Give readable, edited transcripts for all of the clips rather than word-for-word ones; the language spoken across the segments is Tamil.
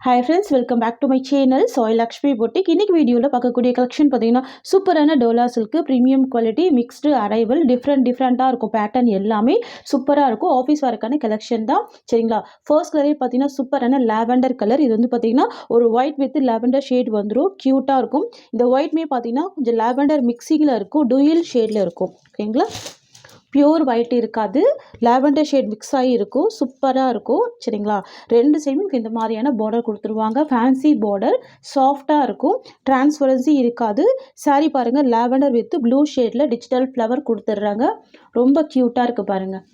Hi friends, welcome back to my channel Soy Lakshmi Boutique. இன்னைக்கு வீடியோவில் பார்க்கக்கூடிய கலெக்ஷன் பார்த்தீங்கன்னா சூப்பரான Dola silk premium quality mixed arrival டிஃப்ரெண்ட்டாக இருக்கும். பேட்டர்ன் எல்லாமே சூப்பராக இருக்கும். ஆஃபீஸ் வரக்கான கலெக்ஷன் தான் சரிங்களா. ஃபர்ஸ்ட் கலரே பார்த்தீங்கன்னா சூப்பரான லாவெண்டர் கலர். இது வந்து பார்த்தீங்கன்னா ஒரு ஒயிட் வித் லாவெண்டர் ஷேட் வந்துடும். க்யூட்டாக இருக்கும். இந்த ஒயிட்மே பார்த்தீங்கன்னா கொஞ்சம் லாவெண்டர் மிக்சிங்கில் இருக்கும். டூயல் ஷேடில் இருக்கும். ஓகேங்களா. பியூர் ஒயிட் இருக்காது, லாவெண்டர் ஷேட் மிக்ஸ் ஆகி இருக்கும். சூப்பராக இருக்கும் சரிங்களா. ரெண்டு சைடும் இந்த மாதிரியான பார்டர் கொடுத்துருவாங்க. ஃபேன்சி பார்டர் சாஃப்டாக இருக்கும். டிரான்ஸ்பரன்சி இருக்காது. சாரீ பாருங்கள், லாவெண்டர் வித் ப்ளூ ஷேடில் டிஜிட்டல் ஃப்ளவர் கொடுத்துட்றாங்க. ரொம்ப க்யூட்டாக இருக்குது பாருங்கள்.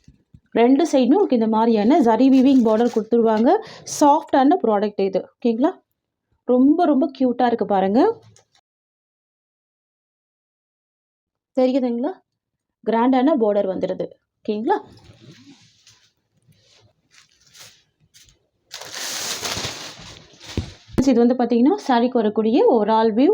ரெண்டு சைடுமே உங்களுக்கு இந்த மாதிரியான ஜரி வீவிங் பார்டர் கொடுத்துருவாங்க. சாஃப்டான ப்ராடக்ட் இது. ஓகேங்களா. ரொம்ப க்யூட்டாக இருக்குது பாருங்கள். தெரியுதுங்களா. கிராண்டான பார்டர் வந்துடுது. ஓகேங்களா. இது வந்து பார்த்தீங்கன்னா சாரிக்கு வரக்கூடிய ஓவரால் வியூ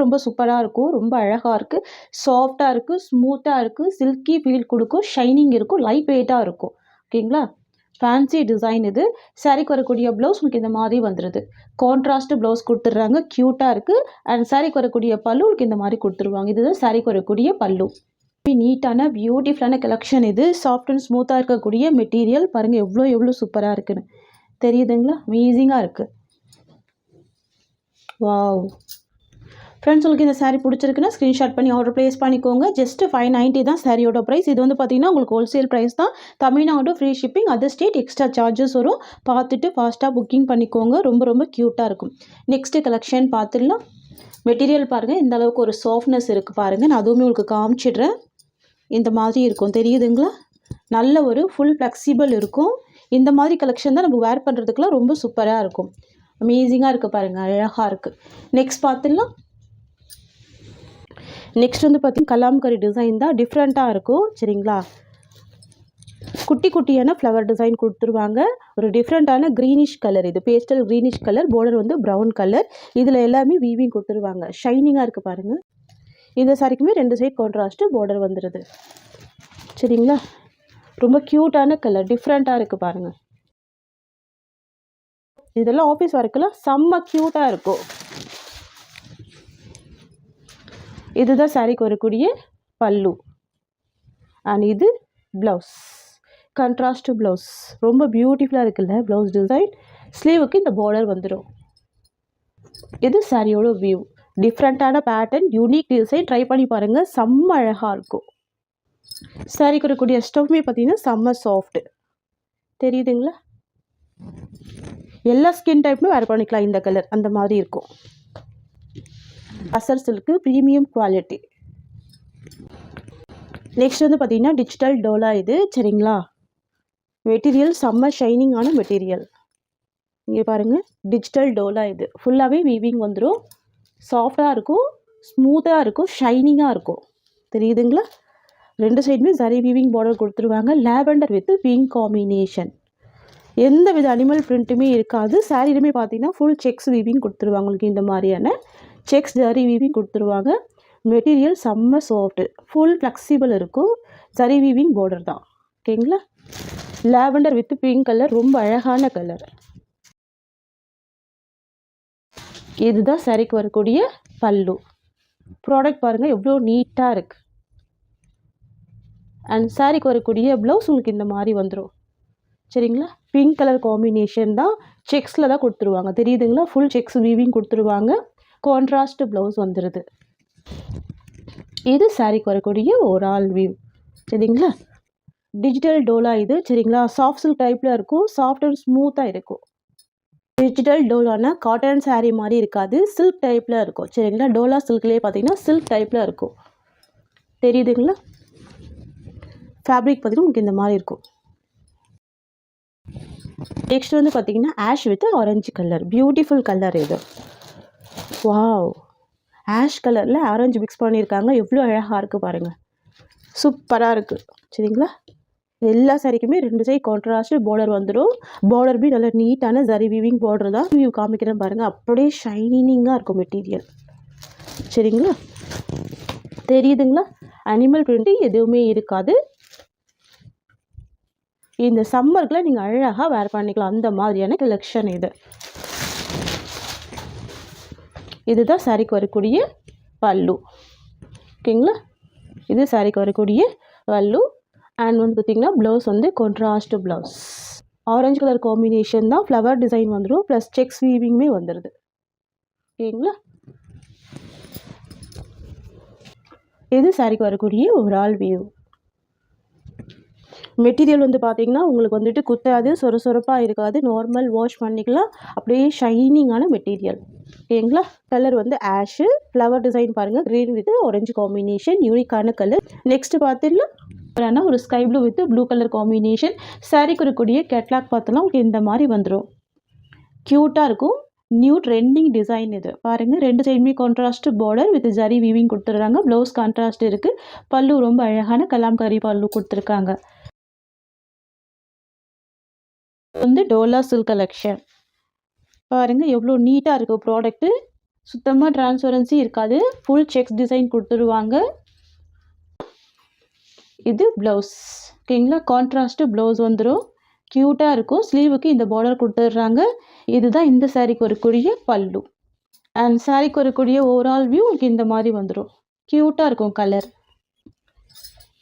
ரொம்ப சூப்பராக இருக்கும். ரொம்ப அழகாக இருக்குது. சாஃப்டாக இருக்குது, ஸ்மூத்தாக இருக்குது, சில்கி ஃபீல் கொடுக்கும், ஷைனிங் இருக்கும், லைட் வெயிட்டாக இருக்கும். ஓகேங்களா. ஃபேன்சி டிசைன் இது. சாரிக்கு வரக்கூடிய ப்ளவுஸ் உங்களுக்கு இந்த மாதிரி வந்துடுது. கான்ட்ராஸ்ட் ப்ளவுஸ் கொடுத்துட்றாங்க. க்யூட்டாக இருக்குது. அண்ட் சாரிக்கு வரக்கூடிய பல்லு உங்களுக்கு இந்த மாதிரி கொடுத்துருவாங்க. இதுதான் சாரிக்கு வரக்கூடிய பல்லு. நீட்டான பியூட்டிஃபுல்லான கலெக்ஷன் இது. சாஃப்ட் அண்ட் ஸ்மூத்தாக இருக்கக்கூடிய மெட்டீரியல் பாருங்கள் எவ்வளோ சூப்பராக இருக்குன்னு தெரியுதுங்களா. அமேசிங்காக இருக்குது. வாவ் ஃப்ரெண்ட்ஸ், உங்களுக்கு இந்த சாரீ பிடிச்சிருக்குன்னா ஸ்க்ரீன்ஷாட் பண்ணி ஆர்டர் ப்ளேஸ் பண்ணிக்கோங்க. ஜஸ்ட் 590 தான் சாரியோட ப்ரைஸ். இது வந்து பார்த்தீங்கன்னா உங்களுக்கு ஹோல்சேல் ப்ரைஸ் தான். Tamil Nadu free shipping, other state extra charges வரும். பார்த்துட்டு ஃபாஸ்ட்டாக புக்கிங் பண்ணிக்கோங்க. ரொம்ப க்யூட்டாக இருக்கும். நெக்ஸ்ட்டு கலெக்ஷன் பார்த்துடலாம். மெட்டீரியல் பாருங்கள் இந்த அளவுக்கு ஒரு சாஃப்ட்னஸ் இருக்குது பாருங்கள். நான் அதுவுமே உங்களுக்கு காமிச்சிடுறேன். இந்த மாதிரி இருக்கும். தெரியுதுங்களா. நல்ல ஒரு ஃபுல் ஃப்ளெக்சிபிள் இருக்கும். இந்த மாதிரி கலெக்ஷன் தான் நம்ம வேர் பண்ணுறதுக்குலாம் ரொம்ப சூப்பராக இருக்கும். அமேசிங்காக இருக்குது பாருங்கள். அழகாக இருக்குது. நெக்ஸ்ட் பார்த்துடலாம். நெக்ஸ்ட் வந்து பார்த்திங்கன்னா கலாம்கரி டிசைன் தான். டிஃப்ரெண்ட்டாக இருக்கும் சரிங்களா. குட்டியான ஃப்ளவர் டிசைன் கொடுத்துருவாங்க. ஒரு டிஃப்ரெண்ட்டான க்ரீனிஷ் கலர். இது பேஸ்டல் க்ரீனிஷ் கலர். பார்டர் வந்து ப்ரௌன் கலர். இதில் எல்லாமே வீவிங் கொடுத்துருவாங்க. ஷைனிங்காக இருக்குது பாருங்கள். இந்த சாரிக்குமே ரெண்டு சைட் கான்ட்ராஸ்ட்டு பார்டர் வந்துடுது சரிங்களா. ரொம்ப க்யூட்டான கலர். டிஃப்ரெண்ட்டாக இருக்குது பாருங்கள். இதெல்லாம் ஆஃபீஸ் ஒர்க்கெல்லாம் செம்ம க்யூட்டாக இருக்கும். இதுதான் சாரிக்கு வரக்கூடிய பல்லு. அண்ட் இது ப்ளவுஸ். Contrast blouse. ரொம்ப பியூட்டிஃபுல்லாக இருக்குல்ல ப்ளவுஸ் டிசைன். ஸ்லீவுக்கு இந்த பார்டர் வந்துடும். இது சாரியோட வியூ. டிஃப்ரெண்ட்டான பேட்டர்ன், யூனிக் டிசைன். ட்ரை பண்ணி பாருங்கள். செம்ம அழகாக இருக்கும். சாரிக்கு வரக்கூடிய ஸ்டவ்மே பார்த்தீங்கன்னா செம்ம சாஃப்ட். தெரியுதுங்களா. எல்லா ஸ்கின் டைப்புமே வேர் பண்ணிக்கலாம். இந்த கலர் அந்த மாதிரி இருக்கும். அசர் சில்க்கு ப்ரீமியம் குவாலிட்டி. நெக்ஸ்ட் வந்து பார்த்தீங்கன்னா டிஜிட்டல் டோலா இது சரிங்களா. மெட்டீரியல் செம்ம ஷைனிங்கான மெட்டீரியல். இங்கே பாருங்கள், டிஜிட்டல் டோலா இது. ஃபுல்லாகவே வீவிங் வந்துடும். சாஃப்டாக இருக்கும், ஸ்மூத்தாக இருக்கும், ஷைனிங்காக இருக்கும். தெரியுதுங்களா. ரெண்டு சைடுமே ஜரி வீவிங் பார்டர் கொடுத்துருவாங்க. Lavender with pink combination. எந்த வித அனிமல் பிரிண்ட்டுமே இருக்காது. சாரிலுமே பார்த்தீங்கன்னா ஃபுல் செக்ஸ் வீவிங் கொடுத்துருவாங்க. உங்களுக்கு இந்த மாதிரியான செக்ஸ் ஜரி வீவிங் கொடுத்துருவாங்க. மெட்டீரியல் செம்ம சாஃப்ட்டு, ஃபுல் ஃப்ளெக்சிபிள் இருக்கும். ஜரி வீவிங் பார்டர் தான். ஓகேங்களா. Lavender with pink colour. ரொம்ப அழகான கலர். இதுதான் சாரிக்கு வரக்கூடிய பல்லு. ப்ராடக்ட் பாருங்கள் எவ்வளோ நீட்டாக இருக்குது. அண்ட் சாரிக்கு வரக்கூடிய ப்ளவுஸ் உங்களுக்கு இந்த மாதிரி வந்துடும் சரிங்களா. பிங்க் கலர் காம்பினேஷன் தான். செக்ஸில் தான் கொடுத்துருவாங்க. தெரியுதுங்களா. ஃபுல் செக்ஸ் வீவிங் கொடுத்துருவாங்க. கான்ட்ராஸ்ட் ப்ளவுஸ் வந்துடுது. இது சாரிக்கு வரக்கூடிய ஓவரால் வியூ சரிங்களா. டிஜிட்டல் டோலா இது சரிங்களா. சாஃப்ட் சில்க் டைப்பில் இருக்கும். சாஃப்ட் அண்ட் ஸ்மூத்தாக இருக்கும். டிஜிட்டல் டோலானா காட்டன் சாரீ மாதிரி இருக்காது. சில்க் டைப்பில் இருக்கும் சரிங்களா. டோலா சில்க்லேயே பார்த்தீங்கன்னா சில்க் டைப்பில் இருக்கும். தெரியுதுங்களா. ஃபேப்ரிக் பார்த்தீங்கன்னா உங்களுக்கு இந்த மாதிரி இருக்கும். நெக்ஸ்ட் வந்து பார்த்தீங்கன்னா ash with orange colour. Beautiful colour இது. வாவ், ஆஷ் கலரில் ஆரஞ்சு மிக்ஸ் பண்ணியிருக்காங்க. எவ்வளோ அழகாக இருக்குது பாருங்கள். சூப்பராக இருக்குது சரிங்களா. எல்லா சாரிக்குமே ரெண்டு சைடு கான்ட்ராஸ்ட் பார்டர் வந்துடும். பார்டர் பி நல்ல நீட்டான ஜரி வீவிங் பார்டர் தான். வியூ காமிக்கிறேன் பாருங்கள். அப்படியே ஷைனிங்காக இருக்கும் மெட்டீரியல் சரிங்களா. தெரியுதுங்களா. அனிமல் பிரிண்ட் எதுவுமே இருக்காது. இந்த சம்மருக்குள்ள நீங்கள் அழகாக வேர் பண்ணிக்கலாம். அந்த மாதிரியான கலெக்ஷன் இது. இதுதான் சாரிக்கு வரக்கூடிய பல்லு. ஓகேங்களா, இது சாரிக்கு வரக்கூடிய பல்லு. அண்ட் வந்து பார்த்திங்கன்னா ப்ளவுஸ் வந்து contrast blouse. Orange colour combination தான், ஃப்ளவர் டிசைன் வந்துடும், ப்ளஸ் செக்ஸ் வீவிங்குமே வந்துடுது. ஓகேங்களா, இது சாரிக்கு வரக்கூடிய ஓவரால் வியூ. மெட்டீரியல் வந்து பார்த்திங்கன்னா உங்களுக்கு வந்துட்டு குத்தாது, சொரப்பாக இருக்காது, நார்மல் வாஷ் பண்ணிக்கலாம், அப்படியே ஷைனிங்கான மெட்டீரியல். ஓகேங்களா, கலர் வந்து ஆஷு, ஃப்ளவர் டிசைன் பாருங்கள், க்ரீன் வித் ஆரஞ்சு காம்பினேஷன், யூனிக்கான கலர். நெக்ஸ்ட் பார்த்திங்கன்னா ஒரு sky blue with blue colour combination. சாரிக்கு இருக்கக்கூடிய கேட்லாக் பார்த்தோன்னா உங்களுக்கு இந்த மாதிரி வந்துடும். க்யூட்டாக இருக்கும், நியூ ட்ரெண்டிங் டிசைன் இது பாருங்கள். ரெண்டு சைடுமே contrast border with zari weaving கொடுத்துட்றாங்க. ப்ளவுஸ் கான்ட்ராஸ்ட் இருக்குது. பல்லு ரொம்ப அழகான கலாம்கரி பல்லு கொடுத்துருக்காங்க. வந்து டோலா சில்க் கலெக்ஷன் பாருங்கள், எவ்வளோ நீட்டாக இருக்குது ப்ராடக்ட்டு. சுத்தமாக டிரான்ஸ்பரன்சி இருக்காது, ஃபுல் செக்ஸ் டிசைன் கொடுத்துருவாங்க. இது ப்ளவுஸ். ஓகேங்களா, கான்ட்ராஸ்ட்டு ப்ளவுஸ் வந்துடும், க்யூட்டாக இருக்கும். ஸ்லீவுக்கு இந்த பார்டர் கொடுத்துட்றாங்க. இதுதான் இந்த சாரிக்கு வரக்கூடிய பல்லு. அண்ட் சாரிக்கு வரக்கூடிய ஓவரால் வியூ உங்களுக்கு இந்த மாதிரி வந்துடும். க்யூட்டாக இருக்கும் கலர்,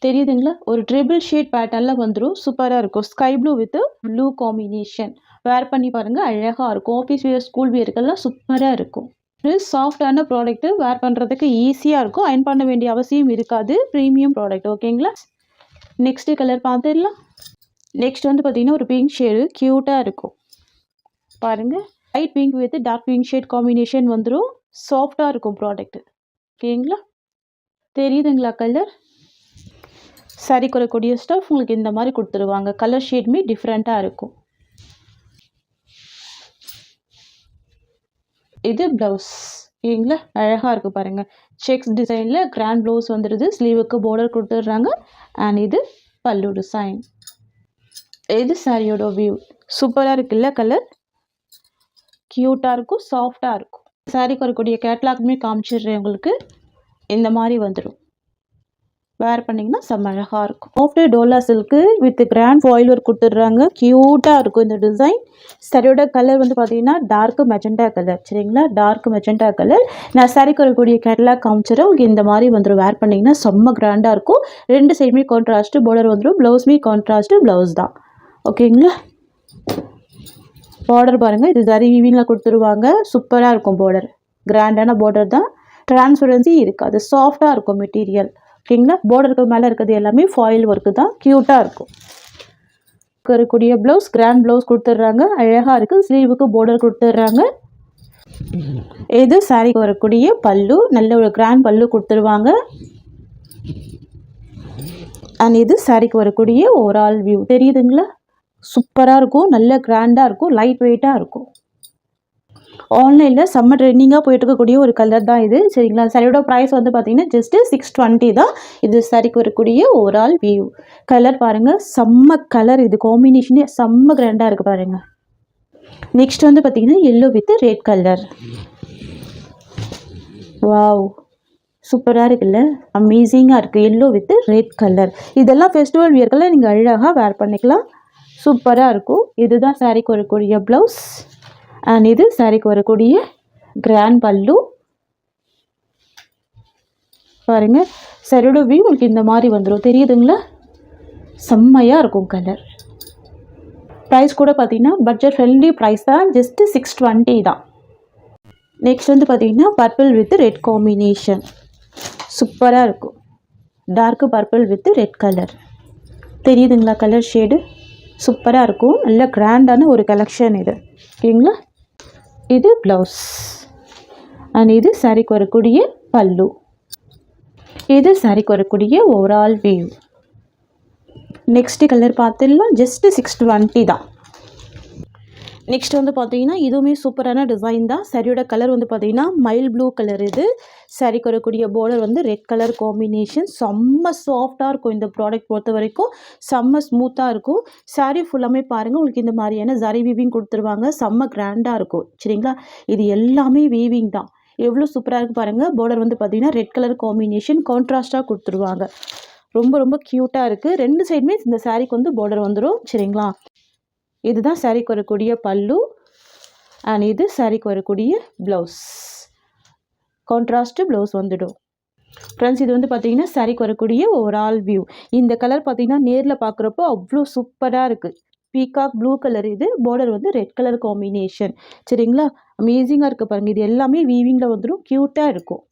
தெரியுதுங்களா? ஒரு ட்ரிபிள் ஷேட் பேட்டர்னில் வந்துடும், சூப்பராக இருக்கும். Sky blue with blue combination. Wear பண்ணி பாருங்கள், அழகாக இருக்கும். ஆஃபீஸ் வியர், ஸ்கூல் வியருக்கெல்லாம் சூப்பராக இருக்கும். இது சாஃப்டான ப்ராடக்ட்டு, வேர் பண்ணுறதுக்கு ஈஸியாக இருக்கும், அயர்ன் பண்ண வேண்டிய அவசியம் இருக்காது. Premium product. ஓகேங்களா, நெக்ஸ்ட்டு கலர் பார்த்துடலாம். நெக்ஸ்ட் வந்து பார்த்திங்கன்னா ஒரு பிங்க் ஷேடு, க்யூட்டாக இருக்கும் பாருங்கள். Light pink with dark pink shade combination வந்துடும், சாஃப்டாக இருக்கும் ப்ராடக்ட்டு. ஓகேங்களா, தெரியுதுங்களா கலர்? சாரி குறைக்கூடிய ஸ்டஃப் உங்களுக்கு இந்த மாதிரி கொடுத்துருவாங்க. கலர் ஷேட்மே டிஃப்ரெண்ட்டாக இருக்கும். இது ப்ளவுஸ். ஓகேங்களா, அழகாக இருக்குது பாருங்கள். செக்ஸ் டிசைனில் கிராண்ட் ப்ளவுஸ் வந்துடுது, ஸ்லீவுக்கு பார்டர் கொடுத்துட்றாங்க. அண்ட் இது பல்லு டிசைன். இது சாரியோட வியூ. சூப்பராக இருக்குல்ல கலர்? க்யூட்டாக இருக்கும், சாஃப்டாக இருக்கும். சாரிக்கு வரக்கூடிய கேட்லாக்குமே காமிச்சிடுறேன் உங்களுக்கு. இந்த மாதிரி வந்துடும், வேர் பண்ணிங்கன்னா செம்ம அழகாக இருக்கும். After Dola silk with grand foil work கொடுத்துட்றாங்க, க்யூட்டாக இருக்கும் இந்த டிசைன். சாரியோட கலர் வந்து பார்த்தீங்கன்னா டார்க் மெஜெண்டா கலர். சரிங்களா, டார்க் மெஜெண்டா கலர். நான் சாரிக்கு வரக்கூடிய கேட்லாக் காமிச்சிடறேன் உங்களுக்கு. இந்த மாதிரி வந்துடும், வேர் பண்ணிங்கன்னா செம்ம கிராண்டாக இருக்கும். ரெண்டு சைடுமே கான்ட்ராஸ்ட் பார்டர் வந்துடும், ப்ளவுஸ்மே கான்ட்ராஸ்ட் ப்ளவுஸ் தான். ஓகேங்களா, பார்டர் பாருங்கள், இது ஜரி வீவிங்கில் கொடுத்துருவாங்க, சூப்பராக இருக்கும் பார்டர். கிராண்டான பார்டர் தான், டிரான்ஸ்பரன்சி இருக்காது, சாஃப்டாக இருக்கும் மெட்டீரியல். ஓகேங்களா, பார்டருக்கு மேலே இருக்கிறது எல்லாமே ஃபாயில் ஒர்க்கு தான், க்யூட்டாக இருக்கும். இருக்கக்கூடிய ப்ளவுஸ் கிராண்ட் ப்ளவுஸ் கொடுத்துட்றாங்க, அழகாக இருக்குது. ஸ்லீவுக்கு பார்டர் கொடுத்துட்றாங்க. இது சாரிக்கு வரக்கூடிய பல்லு, நல்ல ஒரு கிராண்ட் பல்லு கொடுத்துருவாங்க. அண்ட் இது சாரிக்கு வரக்கூடிய ஓவரால் வியூ. தெரியுதுங்களா? சூப்பராக இருக்கும், நல்ல கிராண்டாக இருக்கும், லைட் வெயிட்டாக இருக்கும். ஆன்லைனில் செம்ம ட்ரெண்டிங்காக போயிட்டு இருக்கக்கூடிய ஒரு கலர் தான் இது. சரிங்களா, சாரியோட ப்ரைஸ் வந்து பார்த்தீங்கன்னா ஜஸ்ட்டு 620 தான். இது சாரிக்கு வரக்கூடிய ஓவரால் வியூ. கலர் பாருங்கள், செம்ம கலர். இது காம்பினேஷனே செம்ம கிராண்டாக இருக்குது பாருங்கள். நெக்ஸ்ட் வந்து பார்த்தீங்கன்னா yellow with red colour. Wow, சூப்பராக இருக்குல்ல? அமேசிங்காக இருக்குது. Yellow with red colour. இதெல்லாம் ஃபெஸ்டிவல் வியர்க்கெல்லாம் நீங்கள் அழகாக வேர் பண்ணிக்கலாம், சூப்பராக இருக்கும். இதுதான் சாரிக்கு வரக்கூடிய ப்ளவுஸ். அண்ட் இது சாரிக்கு வரக்கூடிய கிராண்ட் பல்லு. பாருங்கள், சாரியோட வியூ உங்களுக்கு இந்த மாதிரி வந்துடும். தெரியுதுங்களா? செம்மையாக இருக்கும் கலர். ப்ரைஸ் கூட பார்த்தீங்கன்னா பட்ஜெட் ஃப்ரெண்ட்லி ப்ரைஸ் தான், ஜஸ்ட்டு 620 தான். நெக்ஸ்ட் வந்து பார்த்தீங்கன்னா பர்பிள் வித் ரெட் காம்பினேஷன், சூப்பராக இருக்கும். Dark purple with red colour. தெரியுதுங்களா கலர் ஷேடு? சூப்பராக இருக்கும், நல்ல கிராண்டான ஒரு கலெக்ஷன் இது. ஓகேங்களா, இது ப்ளவுஸ். அண்ட் இது சாரிக்கு வரக்கூடிய பல்லு. இது சாரிக்கு வரக்கூடிய ஓவரால் வியூ. நெக்ஸ்ட் கலர் பார்த்துடலாம், ஜஸ்ட்டு 620 தான். நெக்ஸ்ட் வந்து பார்த்தீங்கன்னா இதுவுமே சூப்பரான டிசைன் தான். சாரியோட கலர் வந்து பார்த்தீங்கன்னா மைல் ப்ளூ கலர். இது சாரிக்கு வரக்கூடிய பார்டர் வந்து ரெட் கலர் காம்பினேஷன். செம்ம சாஃப்டாக இருக்கும் இந்த ப்ராடக்ட் பொறுத்த வரைக்கும், செம்ம ஸ்மூத்தாக இருக்கும். சாரி ஃபுல்லாமே பாருங்கள், உங்களுக்கு இந்த மாதிரியான ஜரி வீவிங் கொடுத்துருவாங்க, செம்ம கிராண்டாக இருக்கும். சரிங்களா, இது எல்லாமே வீவிங் தான், எவ்வளோ சூப்பராக இருக்குது பாருங்கள். பார்டர் வந்து பார்த்தீங்கன்னா ரெட் கலர் காம்பினேஷன், கான்ட்ராஸ்ட்டாக கொடுத்துருவாங்க, ரொம்ப ரொம்ப க்யூட்டாக இருக்குது. ரெண்டு சைடுமே இந்த சாரிக்கு வந்து பார்டர் வந்துடும். சரிங்களா, இதுதான் சாரிக்கு வரக்கூடிய பல்லு. அண்ட் இது சாரிக்கு வரக்கூடிய ப்ளவுஸ். கான்ட்ராஸ்ட் ப்ளவுஸ் வந்துடும். ஃப்ரெண்ட்ஸ் இது வந்து பார்த்தீங்கன்னா சாரீக்கு வரக்கூடிய ஓவரால் வியூ. இந்த கலர் பார்த்தீங்கன்னா நேரில் பார்க்குறப்போ அவ்வளோ சூப்பராக இருக்குது. பீகாக் ப்ளூ கலர், இது பார்டர் வந்து ரெட் கலர் காம்பினேஷன். சரிங்களா, அமேசிங்காக இருக்குது பாருங்கள். இது எல்லாமே வீவிங்கில் வந்துடும், க்யூட்டாக இருக்கும்.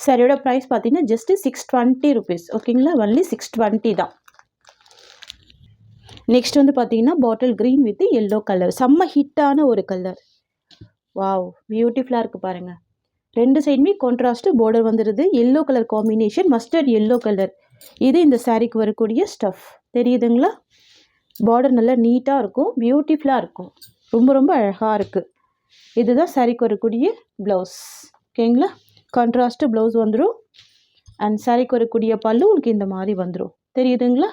சாரியோட ப்ரைஸ் பார்த்தீங்கன்னா ஜஸ்ட் 620 rupees. ஓகேங்களா, ஒன்லி 620 தான். நெக்ஸ்ட் வந்து பார்த்தீங்கன்னா bottle green with yellow colour, செம்ம ஹிட்டான ஒரு கலர். வாவ், பியூட்டிஃபுல்லாக இருக்குது பாருங்கள். ரெண்டு சைடுமே கான்ட்ராஸ்ட் பார்டர் வந்துடுது. Yellow colour combination, mustard yellow colour. இது இந்த சாரீக்கு வரக்கூடிய ஸ்டஃப். தெரியுதுங்களா, பார்டர் நல்லா நீட்டாக இருக்கும், பியூட்டிஃபுல்லாக இருக்கும், ரொம்ப ரொம்ப அழகாக இருக்குது. இதுதான் சாரீக்கு வரக்கூடிய ப்ளவுஸ். ஓகேங்களா, கான்ட்ராஸ்ட் ப்ளவுஸ் வந்துடும். அண்ட் சாரீக்கு வரக்கூடிய பல்லு உங்களுக்கு இந்த மாதிரி வந்துடும். தெரியுதுங்களா,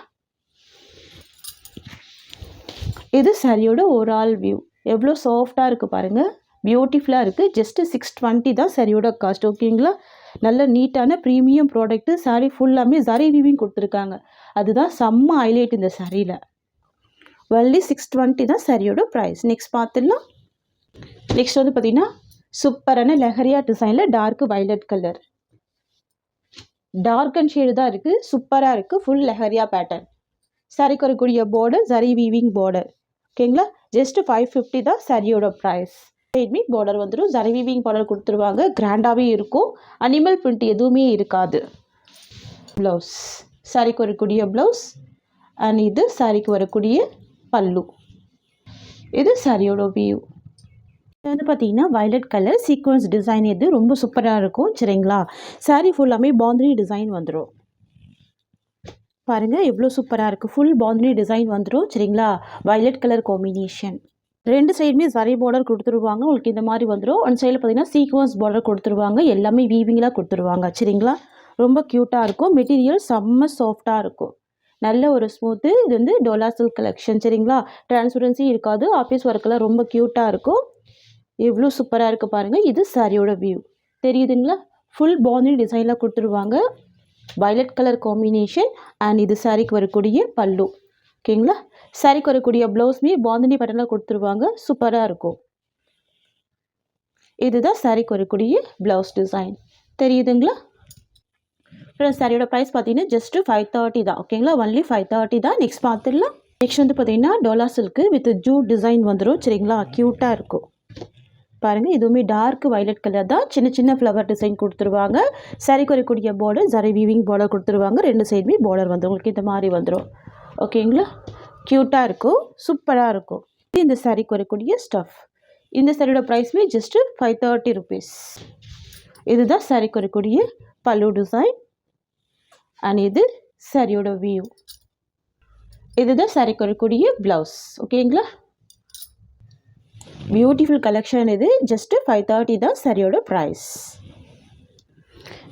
இது சாரியோட ஓவரால் வியூ. எவ்வளோ சாஃப்டாக இருக்குது பாருங்கள், பியூட்டிஃபுல்லாக இருக்குது. ஜஸ்ட்டு 620 தான் சாரியோட காஸ்ட். ஓகேங்களா, நல்ல நீட்டான ப்ரீமியம் ப்ராடக்ட்டு. சாரீ ஃபுல்லாமே ஜரி வீவிங் கொடுத்துருக்காங்க, அதுதான் செம்ம ஹைலைட் இந்த சாரியில். ஒன்லி 620 தான் சாரியோட ப்ரைஸ். நெக்ஸ்ட் பார்த்துடலாம். நெக்ஸ்ட் வந்து பார்த்திங்கன்னா சூப்பரான லெஹரியா டிசைனில் dark violet colour. Dark and shade தான் இருக்குது, சூப்பராக இருக்குது. Full leheriya pattern. சாரிக்கு வரக்கூடிய பார்டர் ஜரி வீவிங் பார்டர். ஓகேங்களா, ஜஸ்ட் 550 தான் சாரியோட ப்ரைஸ். சைட்மே பார்டர் வந்துடும், ஜரி வீவிங் பார்டர் கொடுத்துருவாங்க, கிராண்டாகவே இருக்கும். அனிமல் பிரிண்ட் எதுவுமே இருக்காது. ப்ளவுஸ், சாரிக்கு வரக்கூடிய ப்ளவுஸ். அண்ட் இது சாரிக்கு வரக்கூடிய பல்லு. இது சாரியோட வியூ. இது வந்து பார்த்தீங்கன்னா வயலட் கலர் சீக்வன்ஸ் டிசைன். இது ரொம்ப சூப்பராக இருக்கும். சரிங்களா, சாரி ஃபுல்லாமே பாந்தினி டிசைன் வந்துடும். பாருங்கள் எவ்வளோ சூப்பராக இருக்குது, ஃபுல் பாந்தினி டிசைன் வந்துடும். சரிங்களா, வயலட் கலர் காம்பினேஷன். ரெண்டு சைடுமே ஜரி பார்டர் கொடுத்துருவாங்க, உங்களுக்கு இந்த மாதிரி வந்துடும். ஒன் சைடில் பார்த்தீங்கன்னா சீக்வன்ஸ் பார்டர் கொடுத்துருவாங்க, எல்லாமே வீவிங்காக கொடுத்துருவாங்க. சரிங்களா, ரொம்ப க்யூட்டாக இருக்கும். மெட்டீரியல் செம்ம சாஃப்டாக இருக்கும், நல்ல ஒரு ஸ்மூத்து. இது வந்து டோலா சில்க் கலெக்ஷன். சரிங்களா, டிரான்ஸ்பரன்சி இருக்காது, ஆஃபீஸ் ஒர்க்கெல்லாம் ரொம்ப க்யூட்டாக இருக்கும். எவ்வளோ சூப்பராக இருக்குது பாருங்கள். இது சாரியோட வியூ. தெரியுதுங்களா, ஃபுல் பாந்தினி டிசைனில் கொடுத்துருவாங்க, வயலட் கலர் காம்பினேஷன். அண்ட் இது சாரிக்கு வரக்கூடிய பல்லு. ஓகேங்களா, சாரிக்கு வரக்கூடிய ப்ளவுஸ்மே பாந்தினி பேட்டர்னில் கொடுத்துருவாங்க, சூப்பராக இருக்கும். இதுதான் சாரிக்கு வரக்கூடிய ப்ளவுஸ் டிசைன். தெரியுதுங்களா, அப்புறம் சாரியோட ப்ரைஸ் பார்த்தீங்கன்னா ஜஸ்ட்டு 530 தான். ஓகேங்களா, ஒன்லி 530 தான். நெக்ஸ்ட் பார்த்துடலாம். நெக்ஸ்ட் வந்து பார்த்தீங்கன்னா Dola silk with jute design வந்துடும். சரிங்களா, க்யூட்டாக இருக்கும் பாருங்கள். இதுவுமே டார்க் வயலட் கலர் தான், சின்ன சின்ன ஃப்ளவர் டிசைன் கொடுத்துருவாங்க. சாரிக்கு வரக்கூடிய பார்டர் ஜரி வீவிங் பார்டர் கொடுத்துருவாங்க, ரெண்டு சைடுமே பார்டர் வந்துடும், உங்களுக்கு இந்த மாதிரி வந்துடும். ஓகேங்களா, க்யூட்டாக இருக்கும், சூப்பராக இருக்கும். இந்த சாரிக்கு வரக்கூடிய ஸ்டஃப். இந்த சாரியோட ப்ரைஸ்மே ஜஸ்ட்டு 530 rupees. இதுதான் சாரிக்கு வரக்கூடிய பல்லு டிசைன். அண்ட் இது சாரியோட வியூ. இதுதான் சாரிக்கு வரக்கூடிய ப்ளவுஸ். ஓகேங்களா, பியூட்டிஃபுல் கலெக்ஷன். இது ஜஸ்ட்டு 530 தான் சாரியோட ப்ரைஸ்.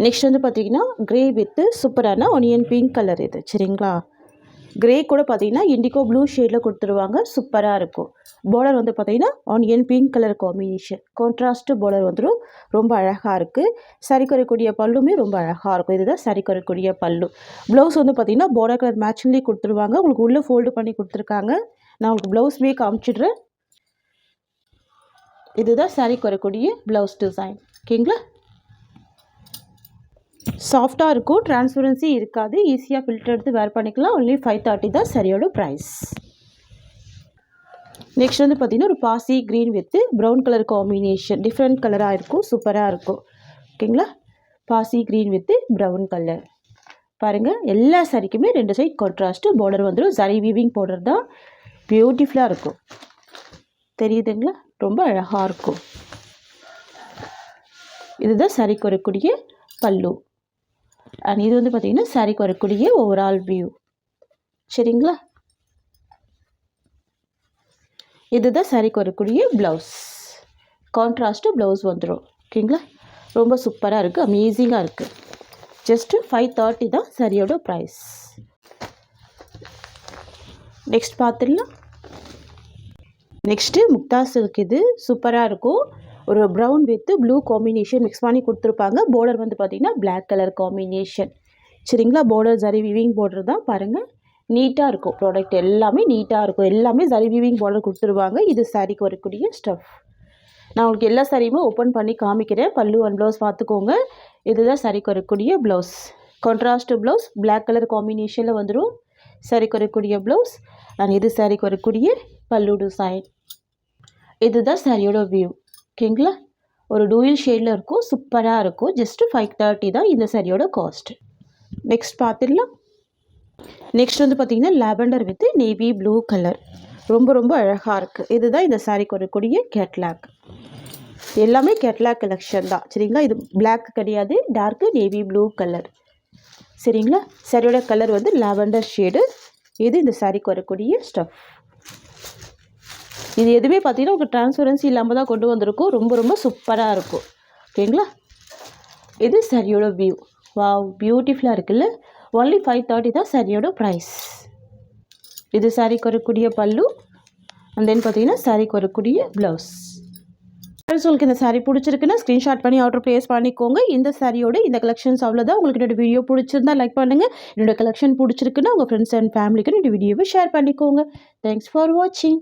நெக்ஸ்ட் வந்து பார்த்திங்கன்னா க்ரே வித்து சூப்பரான ஒனியன் பிங்க் கலர். இது சரிங்களா, கிரே கூட பார்த்தீங்கன்னா இண்டிகோ ப்ளூ ஷேடில் கொடுத்துருவாங்க, சூப்பராக இருக்கும். பார்டர் வந்து பார்த்தீங்கன்னா onion pink colour combination, contrast border வந்துடும், ரொம்ப அழகாக இருக்குது. சாரிக்கு வரக்கூடிய பல்லுமே ரொம்ப அழகாக இருக்கும். இதுதான் சாரிக்கு வரக்கூடிய பல்லு. ப்ளவுஸ் வந்து பார்த்தீங்கன்னா பார்டர் கலர் மேட்சிங்லேயே கொடுத்துருவாங்க, உங்களுக்கு உள்ளே ஃபோல்டு பண்ணி கொடுத்துருக்காங்க. நான் உங்களுக்கு ப்ளவுஸ்மே காமிச்சிடுறேன். இதுதான் சாரிக்கு வரக்கூடிய ப்ளவுஸ் டிசைன். ஓகேங்களா, சாஃப்டாக இருக்கும், டிரான்ஸ்பரன்சி இருக்காது, ஈஸியாக ஃபில்டர் எடுத்து வேர் பண்ணிக்கலாம். ஒன்லி 530 தான் சரியோட ப்ரைஸ். நெக்ஸ்ட் வந்து பார்த்திங்கன்னா ஒரு பாசி green with brown colour combination, different கலராக இருக்கும், சூப்பராக இருக்கும். ஓகேங்களா, பாசி க்ரீன் வித்து ப்ரௌன் கலர். பாருங்கள், எல்லா சாரிக்குமே ரெண்டு சைட் கான்ட்ராஸ்ட்டு பார்டர் வந்துடும், ஜரி வீவிங் பார்டர் தான், பியூட்டிஃபுல்லாக இருக்கும். தெரியுதுங்களா, ரொம்ப அழகாக இருக்கும். இதுதான் சாரிக்கு வரக்கூடிய பல்லு. அண்ட் இது வந்து பார்த்திங்கன்னா சாரிக்கு வரக்கூடிய ஓவரால் வியூ. சரிங்களா, இதுதான் சாரிக்கு வரக்கூடிய ப்ளவுஸ், கான்ட்ராஸ்ட்டு ப்ளவுஸ் வந்துடும். ஓகேங்களா, ரொம்ப சூப்பராக இருக்குது, அமேசிங்காக இருக்குது. ஜஸ்ட்டு 530 தான் சாரியோட ப்ரைஸ். நெக்ஸ்ட் பார்த்துடலாம். Next Mukta silk. இது சூப்பராக இருக்கும், ஒரு brown with blue combination mix பண்ணி கொடுத்துருப்பாங்க. பார்டர் வந்து பார்த்திங்கன்னா பிளாக் கலர் காம்பினேஷன். சரிங்களா, பார்டர் ஜரி வீவிங் பார்டர் தான். பாருங்கள், நீட்டாக இருக்கும், ப்ராடக்ட் எல்லாமே நீட்டாக இருக்கும், எல்லாமே ஜரி வீவிங் பார்டர் கொடுத்துருவாங்க. இது சாரிக்கு வரக்கூடிய ஸ்டஃப். நான் உங்களுக்கு எல்லா சாரியுமே ஓப்பன் பண்ணி காமிக்கிறேன். பல்லு அண்ட் ப்ளவுஸ் பார்த்துக்கோங்க. இதுதான் சாரிக்கு வரக்கூடிய blouse. Contrast blouse black colour காம்பினேஷனில் வந்துடும். சாரிக்கு வரக்கூடிய ப்ளவுஸ் அண்ட் இது சாரிக்கு வரக்கூடிய பல்லு டிசைன். இதுதான் சாரியோட வியூ. ஓகேங்களா? ஒரு டூயல் ஷேடில் இருக்கும். சூப்பராக இருக்கும். ஜஸ்ட்டு 530 தான் இந்த சாரியோட காஸ்ட். நெக்ஸ்ட் பார்த்துடலாம். நெக்ஸ்ட் வந்து பார்த்திங்கன்னா lavender with navy blue colour. ரொம்ப ரொம்ப அழகாக இருக்குது. இதுதான் இந்த சாரிக்கு வரக்கூடிய கேட்லாக். எல்லாமே கேட்லாக் கலெக்ஷன் தான். சரிங்களா? இது பிளாக் கிடையாது. Torque navy blue colour. சரிங்களா? சாரியோட கலர் வந்து லாவெண்டர் ஷேடு. இது இந்த சாரிக்கு வரக்கூடிய ஸ்டஃப். இது எதுவுமே பார்த்தீங்கன்னா உங்களுக்கு டிரான்ஸ்பரன்சி இல்லாமல் தான் கொண்டு வந்திருக்கும். ரொம்ப ரொம்ப சூப்பராக இருக்கும். ஓகேங்களா? இது சாரியோட வியூ. வாவ், பியூட்டிஃபுல்லாக இருக்குல்ல. ஒன்லி 530 தான் சாரியோட ப்ரைஸ். இது சாரிக்கு வரக்கூடிய பல்லு அண்ட் தென் பார்த்தீங்கன்னா சாரிக்கு வரக்கூடிய ப்ளவுஸ். உங்களுக்கு இந்த சாரீ பிடிச்சிருக்குன்னா ஸ்க்ரீன்ஷாட் பண்ணி ஆர்டர் ப்ளேஸ் பண்ணிக்கோங்க. இந்த சாரியோட இந்த கலெக்ஷன்ஸ் அவ்வளோதான். உங்களுக்கு என்னோட வீடியோ பிடிச்சிருந்தா லைக் பண்ணுங்கள். என்னோட கலெக்ஷன் பிடிச்சிருக்குன்னா உங்கள் ஃப்ரெண்ட்ஸ் அண்ட் ஃபேமிலிக்கு இந்த வீடியோவை ஷேர் பண்ணிக்கோங்க. தேங்க்ஸ் ஃபார் வாட்சிங்.